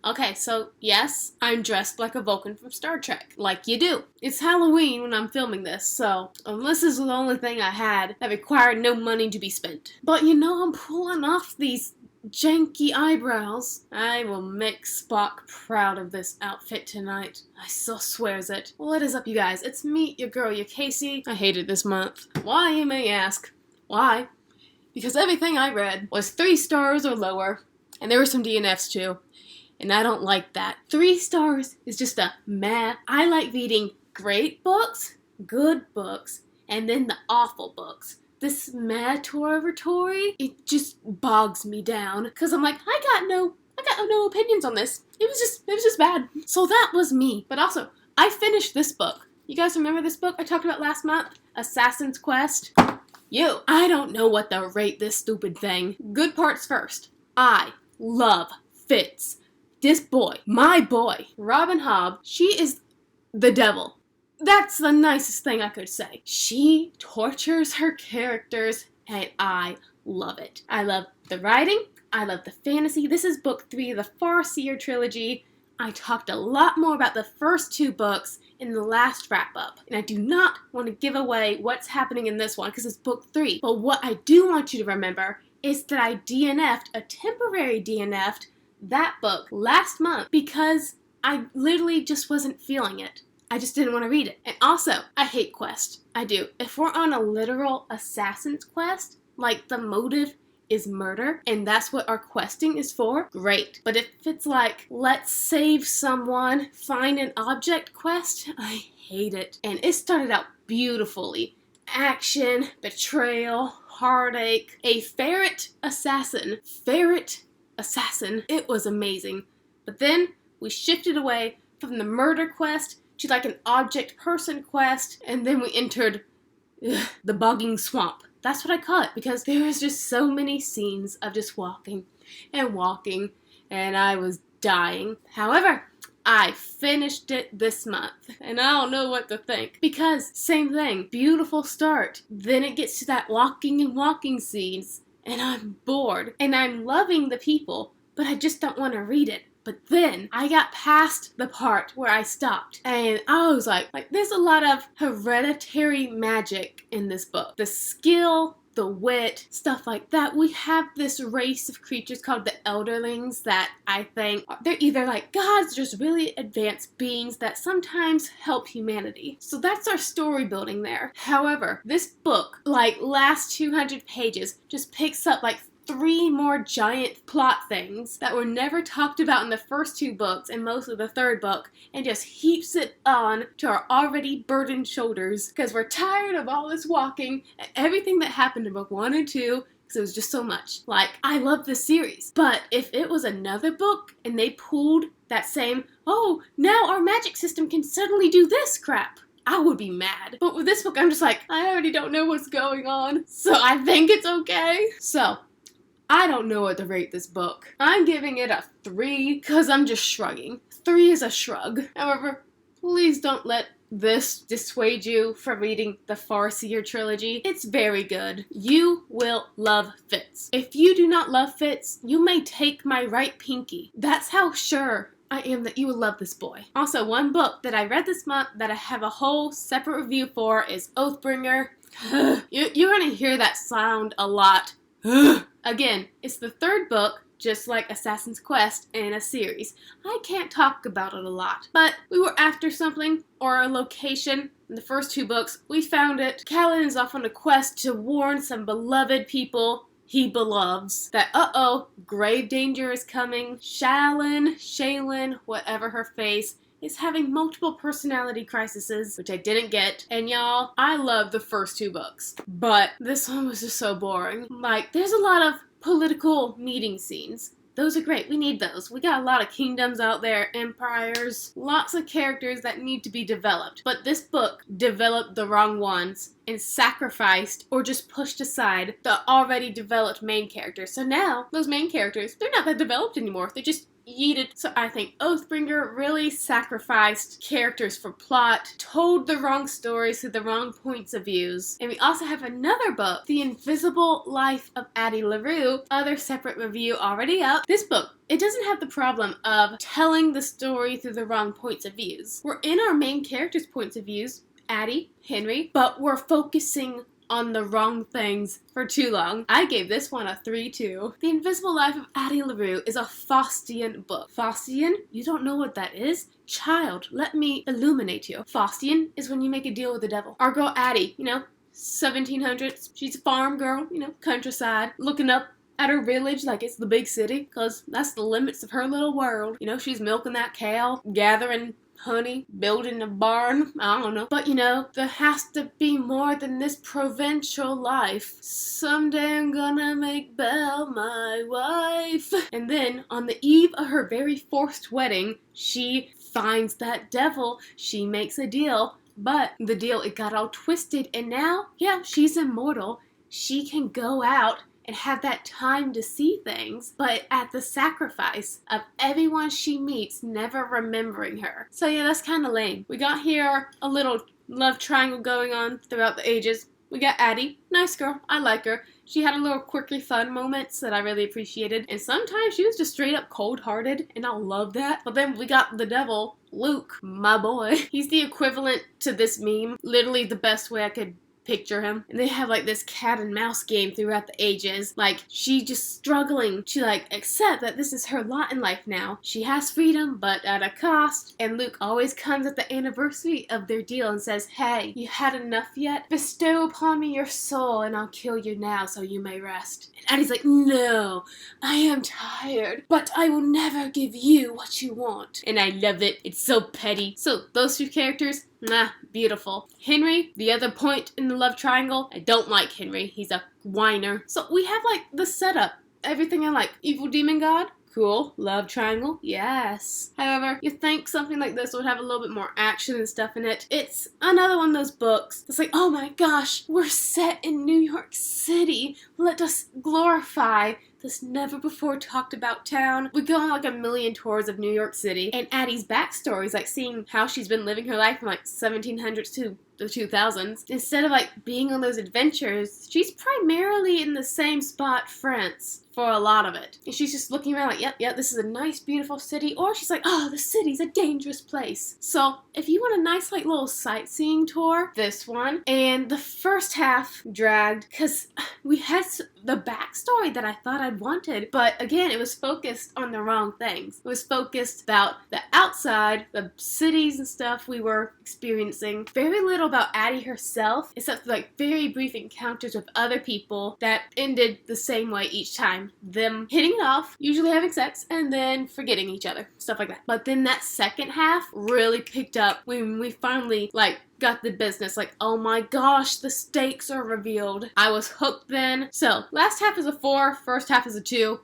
Okay, so yes, I'm dressed like a Vulcan from Star Trek. Like you do. It's Halloween when I'm filming this, so this is the only thing I had that required no money to be spent. But I'm pulling off these janky eyebrows. I will make Spock proud of this outfit tonight. I so swears it. What is up, you guys? It's me, your girl, your Casey. I hate it this month. Why, you may ask? Why? Because everything I read was 3 stars or lower, and there were some DNFs too, and I don't like that. 3 stars is just a meh. I like reading great books, good books, and then the awful books. This mandatory, it just bogs me down, because I'm like, I got no opinions on this. It was just bad. So that was me. But also, I finished this book. You guys remember this book I talked about last month? Assassin's Quest? I don't know what to rate this stupid thing. Good parts first. I love Fitz. This boy, my boy, Robin Hobb, she is the devil. That's the nicest thing I could say. She tortures her characters, and I love it. I love the writing. I love the fantasy. This is book 3 of the Farseer trilogy. I talked a lot more about the first 2 books in the last wrap-up, and I do not want to give away what's happening in this one because it's book 3. But what I do want you to remember is that I DNF'd, a temporary DNF'd, that book last month because I literally just wasn't feeling it. I just didn't want to read it. And also, I hate quests. I do. If we're on a literal assassin's quest, like the motive is murder, and that's what our questing is for, great. But if it's like, let's save someone, find an object quest, I hate it. And it started out beautifully. Action, betrayal, heartache, a ferret assassin. It was amazing. But then we shifted away from the murder quest to like an object person quest, and then we entered the bogging swamp. That's what I call it, because there was just so many scenes of just walking, and I was dying. However, I finished it this month, and I don't know what to think. Because, same thing, beautiful start. Then it gets to that walking scenes, and I'm bored. And I'm loving the people, but I just don't want to read it. But then I got past the part where I stopped, and I was like there's a lot of hereditary magic in this book. The skill, the wit, stuff like that. We have this race of creatures called the Elderlings that I think they're either like gods or just really advanced beings that sometimes help humanity. So that's our story building there. However, this book, like last 200 pages, just picks up like 3 more giant plot things that were never talked about in the first 2 books and most of the 3rd book, and just heaps it on to our already burdened shoulders because we're tired of all this walking and everything that happened in book 1 and 2 because it was just so much. Like, I love this series, but if it was another book and they pulled that same, oh, now our magic system can suddenly do this crap, I would be mad. But with this book, I'm just like, I already don't know what's going on, so I think it's okay. So, I don't know what to rate this book. I'm giving it a 3 because I'm just shrugging. 3 is a shrug. However, please don't let this dissuade you from reading the Farseer trilogy. It's very good. You will love Fitz. If you do not love Fitz, you may take my right pinky. That's how sure I am that you will love this boy. Also, one book that I read this month that I have a whole separate review for is Oathbringer. You're gonna hear that sound a lot. Again, it's the 3rd book, just like Assassin's Quest, in a series. I can't talk about it a lot, but we were after something, or a location. In the first 2 books, we found it. Callan is off on a quest to warn some beloved people he beloves that, grave danger is coming. Shaylin, whatever her face, is having multiple personality crises, which I didn't get. And y'all, I love the first 2 books, but this one was just so boring. Like, there's a lot of political meeting scenes. Those are great. We need those. We got a lot of kingdoms out there, empires, lots of characters that need to be developed. But this book developed the wrong ones and sacrificed or just pushed aside the already developed main characters. So now, those main characters, they're not that developed anymore. They're just yeeted. So I think Oathbringer really sacrificed characters for plot, told the wrong stories through the wrong points of views. And we also have another book, The Invisible Life of Addie LaRue, other separate review already up. This book, it doesn't have the problem of telling the story through the wrong points of views. We're in our main characters' points of views, Addie, Henry, but we're focusing on the wrong things for too long. I gave this one a 3-2. The Invisible Life of Addie LaRue is a Faustian book. Faustian? You don't know what that is? Child, let me illuminate you. Faustian is when you make a deal with the devil. Our girl Addie, 1700s. She's a farm girl, countryside, looking up at her village like it's the big city, because that's the limits of her little world. She's milking that cow, gathering honey, building a barn, I don't know. But there has to be more than this provincial life. Someday I'm gonna make Belle my wife. And then, on the eve of her very forced wedding, she finds that devil. She makes a deal, but the deal, it got all twisted, and now, she's immortal. She can go out and have that time to see things, but at the sacrifice of everyone she meets never remembering her. So that's kind of lame. We got here a little love triangle going on throughout the ages. We got Addie, nice girl, I like her. She had a little quirky fun moments that I really appreciated, and sometimes she was just straight up cold-hearted, and I love that. But then we got the devil, Luke, my boy. He's the equivalent to this meme, literally the best way I could picture him. And they have this cat and mouse game throughout the ages. She just struggling to accept that this is her lot in life now. She has freedom, but at a cost. And Luke always comes at the anniversary of their deal and says, "Hey, you had enough yet? Bestow upon me your soul and I'll kill you now so you may rest." And Addie's like, "No, I am tired, but I will never give you what you want." And I love it. It's so petty. So those two characters, beautiful. Henry, the other point in the love triangle, I don't like Henry. He's a whiner. So we have the setup. Everything I like. Evil demon god? Cool. Love triangle? Yes. However, you think something like this would have a little bit more action and stuff in it. It's another one of those books that's oh my gosh, we're set in New York City. Let us glorify this never before talked about town. We go on a million tours of New York City, and Addie's backstory is seeing how she's been living her life from 1700s to the 2000s. Instead of being on those adventures, she's primarily in the same spot, France, for a lot of it. And she's just looking around yep, this is a nice, beautiful city. Or she's oh, the city's a dangerous place. So if you want a nice, little sightseeing tour, this one. And the first half dragged, because we had the backstory that I thought I'd wanted. But again, it was focused on the wrong things. It was focused about the outside, the cities and stuff we were experiencing. Very little about Addie herself, except very brief encounters with other people that ended the same way each time. Them hitting it off, usually having sex, and then forgetting each other. Stuff like that. But then that second half really picked up when we finally, got the business. Oh my gosh, the stakes are revealed. I was hooked then. So, last half is a 4, first half is a 2,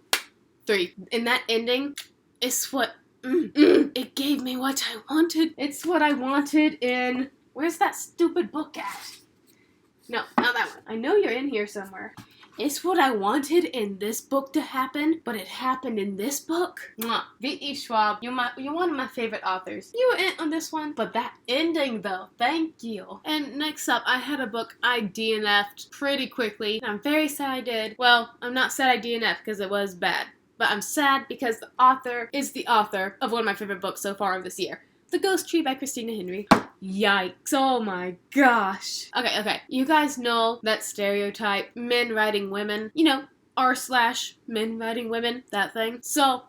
3. And that ending is what, it gave me what I wanted. It's what I wanted in, where's that stupid book at? No, not that one. I know you're in here somewhere. It's what I wanted in this book to happen, but it happened in this book. Mwah. V.E. Schwab, you're one of my favorite authors. You were in on this one, but that ending though, thank you. And next up, I had a book I DNF'd pretty quickly. I'm very sad I did. Well, I'm not sad I DNF'd because it was bad, but I'm sad because the author is the author of one of my favorite books so far of this year. The Ghost Tree by Christina Henry. Yikes. Oh my gosh. Okay. You guys know that stereotype, men writing women. r/men writing women, that thing. So,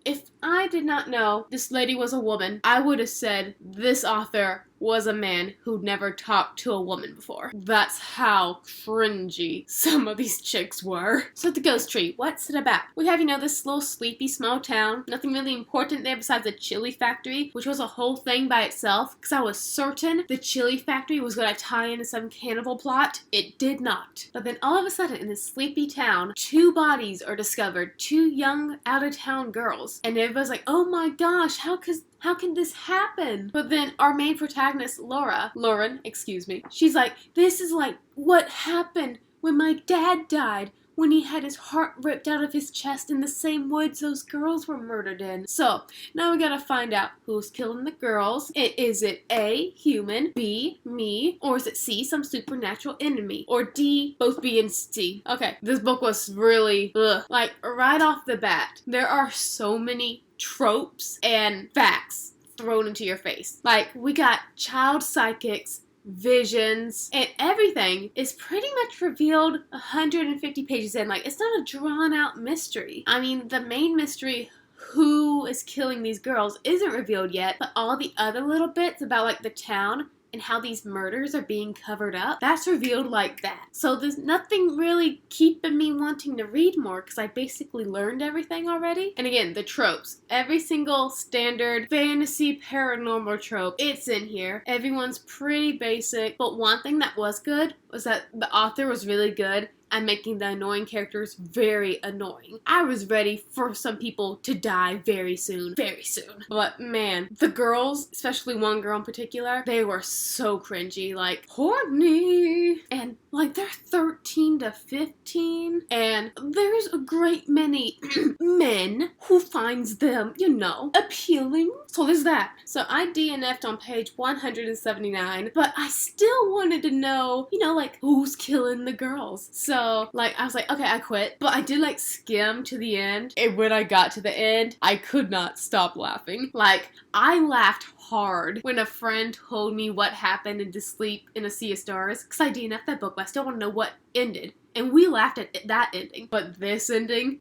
if I did not know this lady was a woman, I would have said this author was a man who'd never talked to a woman before. That's how cringy some of these chicks were. So The Ghost Tree, what's it about? We have, this little sleepy small town. Nothing really important there besides the chili factory, which was a whole thing by itself, because I was certain the chili factory was going to tie into some cannibal plot. It did not. But then all of a sudden, in this sleepy town, 2 bodies are discovered. 2 young, out-of-town girls. And everybody's oh my gosh, how can this happen? But then our main protagonist, Lauren, she's this is what happened when my dad died. when he had his heart ripped out of his chest in the same woods those girls were murdered in. So, now we gotta find out who's killing the girls. Is it A, human, B, me, or is it C, some supernatural enemy, or D, both B and C? Okay, this book was really, like, right off the bat, there are so many tropes and facts thrown into your face. Like, we got child psychics, visions, and everything is pretty much revealed 150 pages in. Like, it's not a drawn-out mystery. I mean, the main mystery, who is killing these girls, isn't revealed yet, but all the other little bits about, like, the town and how these murders are being covered up, that's revealed like that. So there's nothing really keeping me wanting to read more because I basically learned everything already. And again, the tropes. Every single standard fantasy paranormal trope, it's in here. Everyone's pretty basic, but one thing that was good was that the author was really good and making the annoying characters very annoying. I was ready for some people to die very soon. Very soon. But man, the girls, especially one girl in particular, they were so cringy. Like, horny. And like, they're 13 to 15. And there's a great many men who finds them, you know, appealing. So there's that. So I DNF'd on page 179, but I still wanted to know, you know, like, who's killing the girls? So, like, I was like, okay, I quit. But I did, like, skim to the end. And when I got to the end, I could not stop laughing. Like, I laughed hard when a friend told me what happened in To Sleep in a Sea of Stars. Because I DNF'd that book, but I still want to know what ended. And we laughed at that ending. But this ending,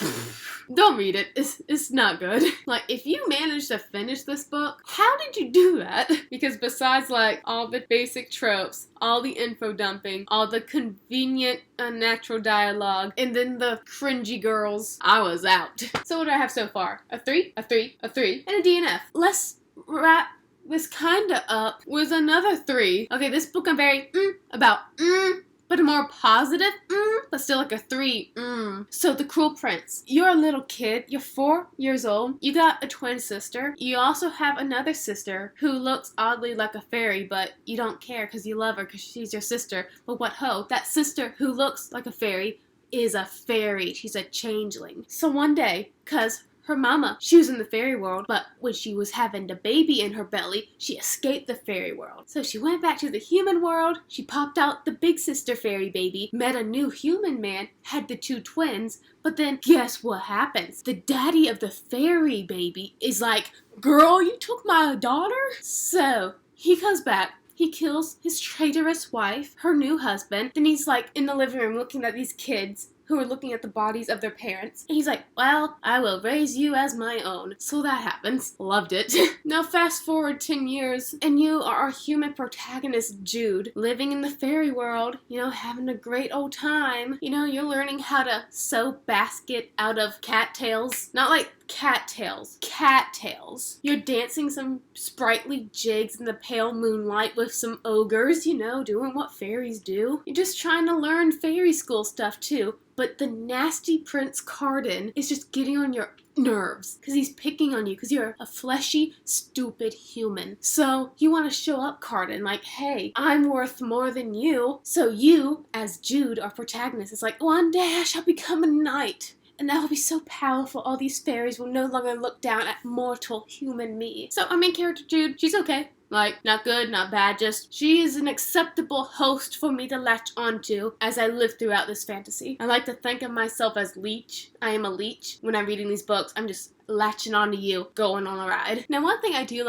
don't read it. It's not good. Like, if you managed to finish this book, how did you do that? Because besides, like, all the basic tropes, all the info dumping, all the convenient, unnatural dialogue, and then the cringy girls, I was out. So what do I have so far? A 3, a 3, a 3, and a DNF. Let's wrap this kinda up with another 3. Okay, this book I'm very about but a more positive, but still like a 3, So The Cruel Prince. You're a little kid, you're 4 years old, you got a twin sister, you also have another sister who looks oddly like a fairy, but you don't care because you love her because she's your sister. But what ho, that sister who looks like a fairy is a fairy. She's a changeling. So one day, cause her mama, she was in the fairy world, but when she was having the baby in her belly, she escaped the fairy world. So she went back to the human world, she popped out the big sister fairy baby, met a new human man, had the 2 twins, but then guess what happens? The daddy of the fairy baby is like, girl, you took my daughter? So he comes back. He kills his traitorous wife, her new husband. Then he's like in the living room looking at these kids who are looking at the bodies of their parents. And he's like, well, I will raise you as my own. So that happens. Loved it. Now fast forward 10 years, and you are our human protagonist, Jude, living in the fairy world, you know, having a great old time. You know, you're learning how to sew basket out of cattails. Not like cattails. Cattails. You're dancing some sprightly jigs in the pale moonlight with some ogres, you know, doing what fairies do. You're just trying to learn fairy school stuff too. But the nasty Prince Carden is just getting on your nerves because he's picking on you because you're a fleshy, stupid human. So you want to show up, Carden, like, hey, I'm worth more than you. So you, as Jude, our protagonist, is like, one day I shall become a knight. And that will be so powerful, all these fairies will no longer look down at mortal human me. So our main character, Jude, she's okay. Like, not good, not bad, just she is an acceptable host for me to latch onto as I live throughout this fantasy. I like to think of myself as leech. I am a leech. When I'm reading these books, I'm just latching onto you, going on a ride. Now, one thing I do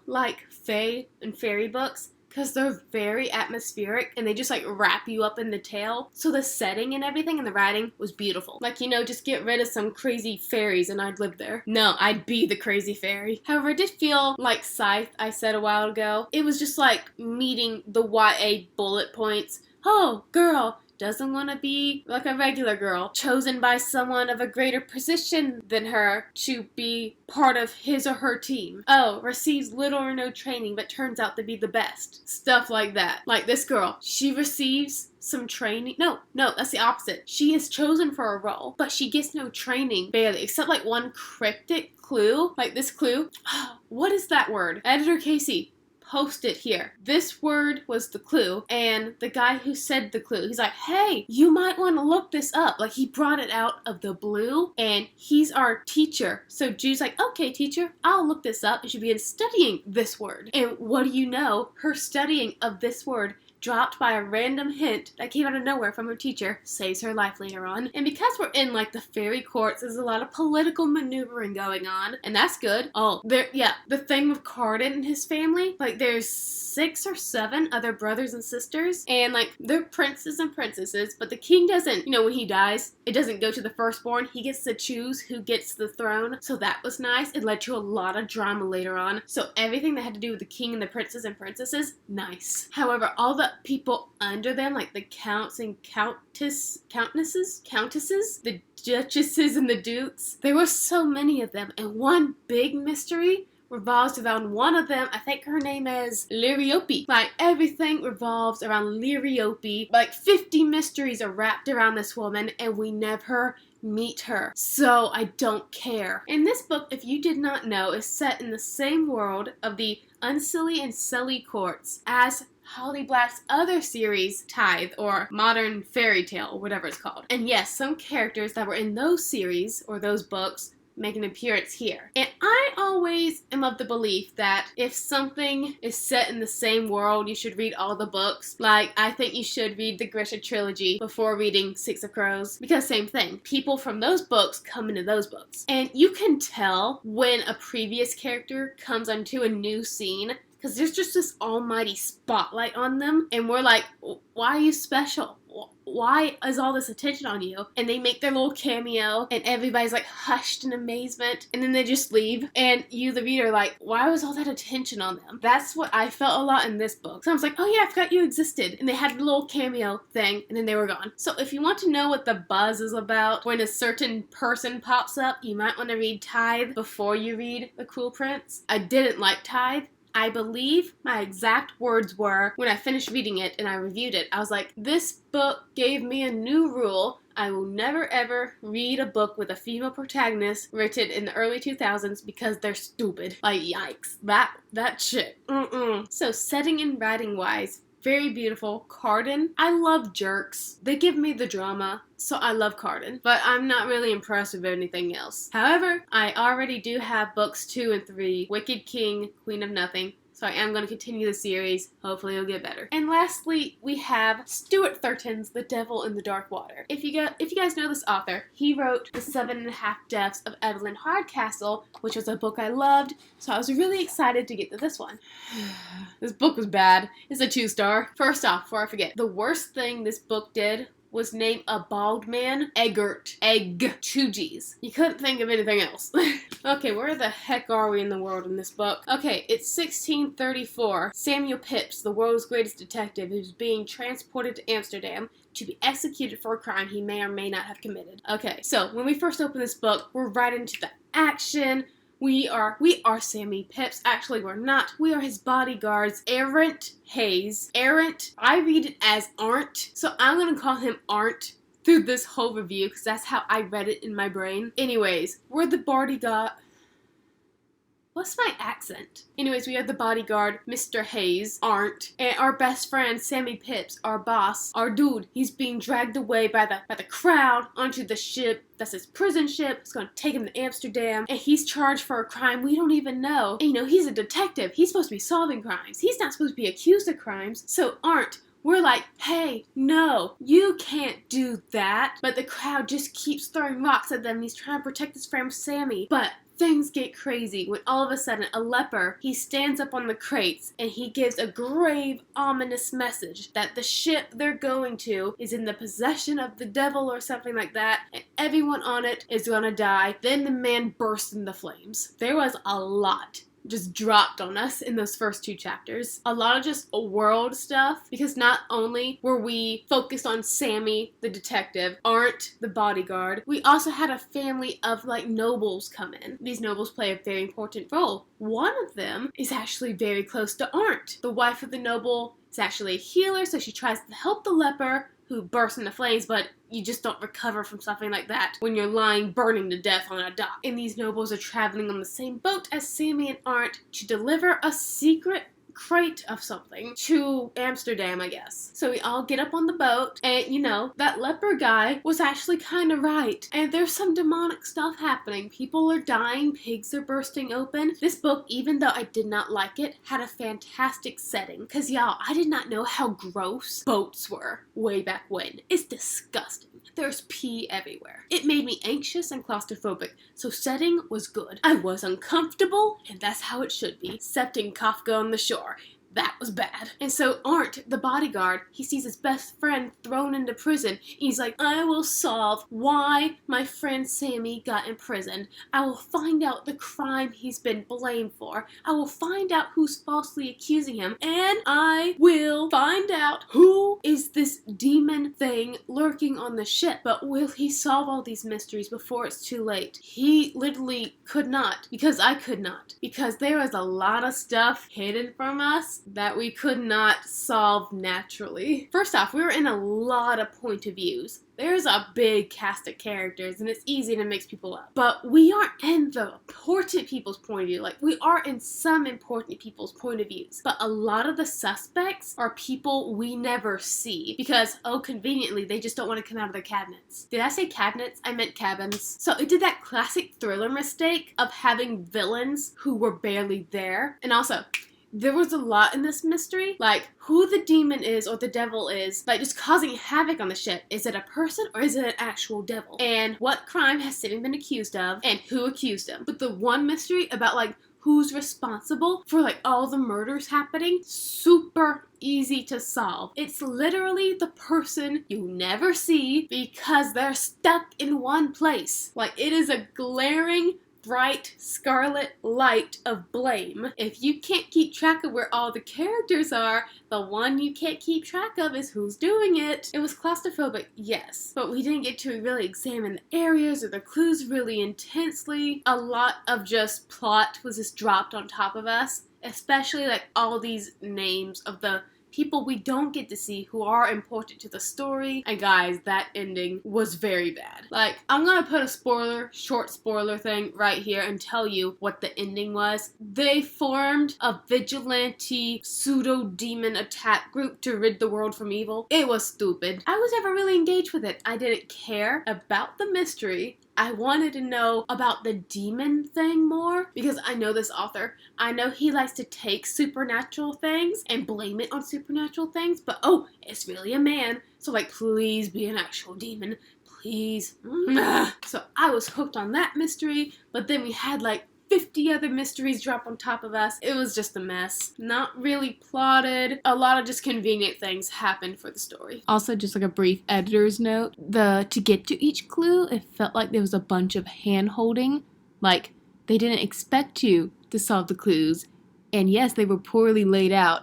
like fae and fairy books, because they're very atmospheric and they just like wrap you up in the tale. So the setting and everything and the writing was beautiful. Like, you know, just get rid of some crazy fairies and I'd live there. No, I'd be the crazy fairy. However, it did feel like Scythe, I said a while ago. It was just like meeting the YA bullet points. Oh, girl doesn't want to be like a regular girl, chosen by someone of a greater position than her to be part of his or her team. Oh, receives little or no training but turns out to be the best. Stuff like that. Like this girl, she receives some training. No, that's the opposite. She is chosen for a role, but she gets no training, barely, except like one cryptic clue. Like this clue. What is that word? Editor Casey, post it here. This word was the clue, and the guy who said the clue, he's like, hey, you might want to look this up. Like, he brought it out of the blue, and he's our teacher. So Jude's like, okay, teacher, I'll look this up. You should begin studying this word. And what do you know? Her studying of this word, dropped by a random hint that came out of nowhere from her teacher, saves her life later on. And because we're in, like, the fairy courts, there's a lot of political maneuvering going on, and that's good. Oh, the thing with Carden and his family, like, there's 6 or 7 other brothers and sisters, and, like, they're princes and princesses, but the king doesn't, when he dies, it doesn't go to the firstborn. He gets to choose who gets the throne, so that was nice. It led to a lot of drama later on, so everything that had to do with the king and the princes and princesses, nice. However, all the people under them, like the counts and countesses, the duchesses and the dukes, there were so many of them, and one big mystery revolves around one of them. I think her name is Liriope. Like, everything revolves around Liriope. Like, 50 mysteries are wrapped around this woman, and we never meet her. So I don't care. And this book, if you did not know, is set in the same world of the Unsilly and Silly courts as Holly Black's other series, Tithe, or Modern Fairy Tale, or whatever it's called. And yes, some characters that were in those series, or those books, make an appearance here. And I always am of the belief that if something is set in the same world, you should read all the books. Like, I think you should read the Grisha trilogy before reading Six of Crows, because same thing. People from those books come into those books. And you can tell when a previous character comes onto a new scene, because there's just this almighty spotlight on them, and we're like, why are you special? Why is all this attention on you? And they make their little cameo, and everybody's like hushed in amazement, and then they just leave, and you, the reader, like, why was all that attention on them? That's what I felt a lot in this book. So I was like, oh yeah, I forgot you existed, and they had a little cameo thing, and then they were gone. So if you want to know what the buzz is about when a certain person pops up, you might want to read Tithe before you read The Cruel Prince. I didn't like Tithe. I believe my exact words were, when I finished reading it and I reviewed it, I was like, this book gave me a new rule. I will never ever read a book with a female protagonist written in the early 2000s because they're stupid. Like, yikes. That shit. So setting and writing wise, very beautiful. Carden, I love jerks. They give me the drama, so I love Carden. But I'm not really impressed with anything else. However, I already do have books 2 and 3, Wicked King, Queen of Nothing. So I am going to continue the series. Hopefully it'll get better. And lastly, we have Stuart Turton's The Devil in the Dark Water. If you guys know this author, he wrote The 7.5 Deaths of Evelyn Hardcastle, which was a book I loved, so I was really excited to get to this one. This book was bad. It's a 2-star. First off, before I forget, the worst thing this book did was name a bald man Eggert. Egg. 2 G's. You couldn't think of anything else. Okay, where the heck are we in the world in this book? Okay, it's 1634. Samuel Pepys, the world's greatest detective, is being transported to Amsterdam to be executed for a crime he may or may not have committed. Okay, so when we first open this book, we're right into the action. We are Sammy Pepys. Actually, we're not. We are his bodyguards, Arent Hayes. Arent, I read it as Arndt, so I'm going to call him Arndt through this whole review because that's how I read it in my brain. Anyways, we're the bodyguard. What's my accent? Anyways, we have the bodyguard, Mr. Hayes, Arndt, and our best friend, Sammy Pepys, our boss, our dude. He's being dragged away by the crowd onto the ship. That's his prison ship. It's going to take him to Amsterdam, and he's charged for a crime we don't even know. And, he's a detective. He's supposed to be solving crimes. He's not supposed to be accused of crimes. So, Arndt, we're like, hey, no, you can't do that. But the crowd just keeps throwing rocks at them. He's trying to protect his friend Sammy. But things get crazy when all of a sudden a leper, he stands up on the crates and he gives a grave, ominous message that the ship they're going to is in the possession of the devil or something like that, and everyone on it is gonna die. Then the man burst into flames. There was a lot just dropped on us in those first 2 chapters. A lot of just world stuff, because not only were we focused on Sammy, the detective, Arndt, the bodyguard, we also had a family of, nobles come in. These nobles play a very important role. One of them is actually very close to Arndt. The wife of the noble is actually a healer, so she tries to help the leper who bursts into flames, but you just don't recover from something like that when you're lying burning to death on a dock. And these nobles are traveling on the same boat as Sammy and Arndt to deliver a secret crate of something to Amsterdam, I guess. So we all get up on the boat, and you know, that leper guy was actually kind of right. And there's some demonic stuff happening. People are dying, pigs are bursting open. This book, even though I did not like it, had a fantastic setting. Cause y'all, I did not know how gross boats were way back when. It's disgusting. There's pee everywhere. It made me anxious and claustrophobic, so setting was good. I was uncomfortable, and that's how it should be. Except in Kafka on the Shore. That was bad. And so Arndt, the bodyguard, he sees his best friend thrown into prison. And he's like, I will solve why my friend Sammy got imprisoned. I will find out the crime he's been blamed for. I will find out who's falsely accusing him. And I will find out who is this demon thing lurking on the ship. But will he solve all these mysteries before it's too late? He literally could not, because I could not. Because there was a lot of stuff hidden from us that we could not solve naturally. First off, we were in a lot of point of views. There's a big cast of characters, and it's easy to mix people up. But we aren't in the important people's point of view. Like, we are in some important people's point of views. But a lot of the suspects are people we never see. Because, oh, conveniently, they just don't want to come out of their cabinets. Did I say cabinets? I meant cabins. So it did that classic thriller mistake of having villains who were barely there. And also, there was a lot in this mystery, like who the demon is or the devil is, like just causing havoc on the ship. Is it a person or is it an actual devil? And what crime has Sammy been accused of and who accused him? But the one mystery about like who's responsible for like all the murders happening, super easy to solve. It's literally the person you never see because they're stuck in one place. Like it is a glaring bright scarlet light of blame. If you can't keep track of where all the characters are, the one you can't keep track of is who's doing it. It was claustrophobic, yes, but we didn't get to really examine the areas or the clues really intensely. A lot of just plot was just dropped on top of us, especially like all these names of the people we don't get to see who are important to the story. And guys, that ending was very bad. Like, I'm gonna put a short spoiler thing right here and tell you what the ending was. They formed a vigilante pseudo-demon attack group to rid the world from evil. It was stupid. I was never really engaged with it. I didn't care about the mystery. I wanted to know about the demon thing more because I know this author. I know he likes to take supernatural things and blame it on supernatural things, but oh, it's really a man. So like, please be an actual demon. Please. So I was hooked on that mystery, but then we had like 50 other mysteries drop on top of us. It was just a mess. Not really plotted. A lot of just convenient things happened for the story. Also, just like a brief editor's note, to get to each clue, it felt like there was a bunch of hand-holding. Like, they didn't expect you to solve the clues. And yes, they were poorly laid out,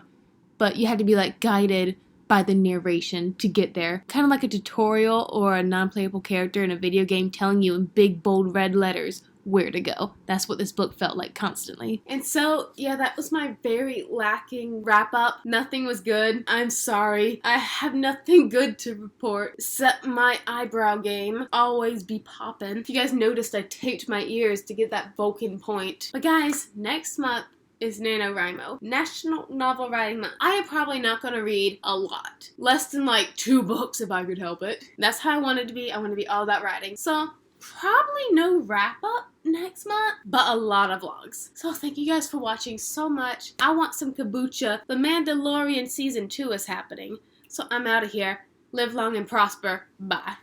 but you had to be like guided by the narration to get there. Kind of like a tutorial or a non-playable character in a video game telling you in big, bold red letters where to go. That's what this book felt like constantly. And so, yeah, that was my very lacking wrap-up. Nothing was good. I'm sorry. I have nothing good to report except my eyebrow game. Always be poppin'. If you guys noticed, I taped my ears to get that Vulcan point. But guys, next month is NaNoWriMo, National Novel Writing Month. I am probably not going to read a lot. Less than like 2 books if I could help it. That's how I want it to be. I want to be all about writing. So, probably no wrap-up next month, but a lot of vlogs. So thank you guys for watching so much. I want some kombucha. The Mandalorian Season 2 is happening. So I'm out of here. Live long and prosper. Bye.